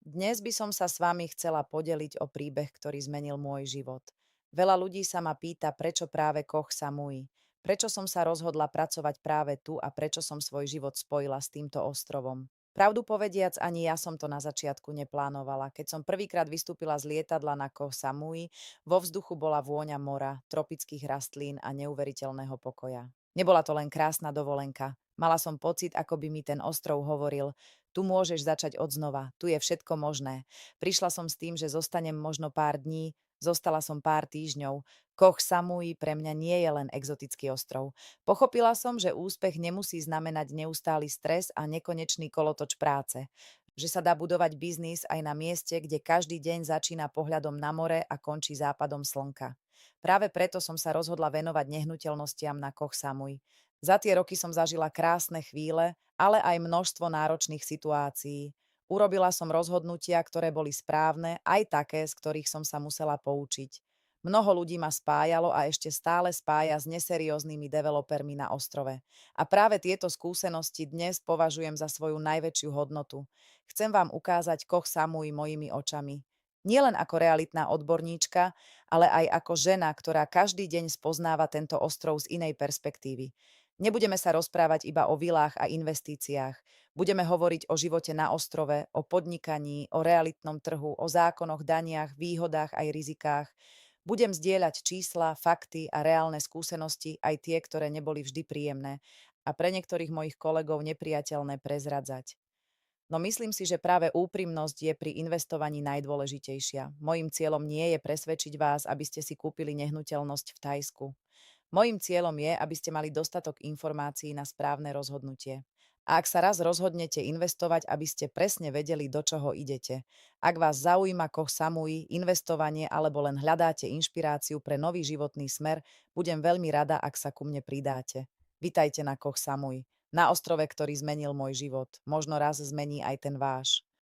Dnes by som sa s vami chcela podeliť o príbeh, ktorý zmenil môj život. Veľa ľudí sa ma pýta, prečo práve Koh Samui. Prečo som sa rozhodla pracovať práve tu a prečo som svoj život spojila s týmto ostrovom. Pravdu povediac, ani ja som to na začiatku neplánovala. Keď som prvýkrát vystúpila z lietadla na Koh Samui, vo vzduchu bola vôňa mora, tropických rastlín a neuveriteľného pokoja. Nebola to len krásna dovolenka. Mala som pocit, ako by mi ten ostrov hovoril: tu môžeš začať odznova, tu je všetko možné. Prišla som s tým, že zostanem možno pár dní, zostala som pár týždňov. Koh Samui pre mňa nie je len exotický ostrov. Pochopila som, že úspech nemusí znamenať neustály stres a nekonečný kolotoč práce. Že sa dá budovať biznis aj na mieste, kde každý deň začína pohľadom na more a končí západom slnka. Práve preto som sa rozhodla venovať nehnuteľnostiam na Koh Samui. Za tie roky som zažila krásne chvíle, ale aj množstvo náročných situácií. Urobila som rozhodnutia, ktoré boli správne, aj také, z ktorých som sa musela poučiť. Mnoho ľudí ma spájalo a ešte stále spája s neserióznymi developermi na ostrove. A práve tieto skúsenosti dnes považujem za svoju najväčšiu hodnotu. Chcem vám ukázať Koh Samui mojimi očami. Nielen ako realitná odborníčka, ale aj ako žena, ktorá každý deň spoznáva tento ostrov z inej perspektívy. Nebudeme sa rozprávať iba o vilách a investíciách. Budeme hovoriť o živote na ostrove, o podnikaní, o realitnom trhu, o zákonoch, daniach, výhodách aj rizikách. Budem zdieľať čísla, fakty a reálne skúsenosti, aj tie, ktoré neboli vždy príjemné a pre niektorých mojich kolegov nepriateľné prezradzať. No myslím si, že práve úprimnosť je pri investovaní najdôležitejšia. Mojím cieľom nie je presvedčiť vás, aby ste si kúpili nehnuteľnosť v Thajsku. Mojím cieľom je, aby ste mali dostatok informácií na správne rozhodnutie. A ak sa raz rozhodnete investovať, aby ste presne vedeli, do čoho idete. Ak vás zaujíma Koh Samui, investovanie alebo len hľadáte inšpiráciu pre nový životný smer, budem veľmi rada, ak sa ku mne pridáte. Vitajte na Koh Samui, na ostrove, ktorý zmenil môj život. Možno raz zmení aj ten váš.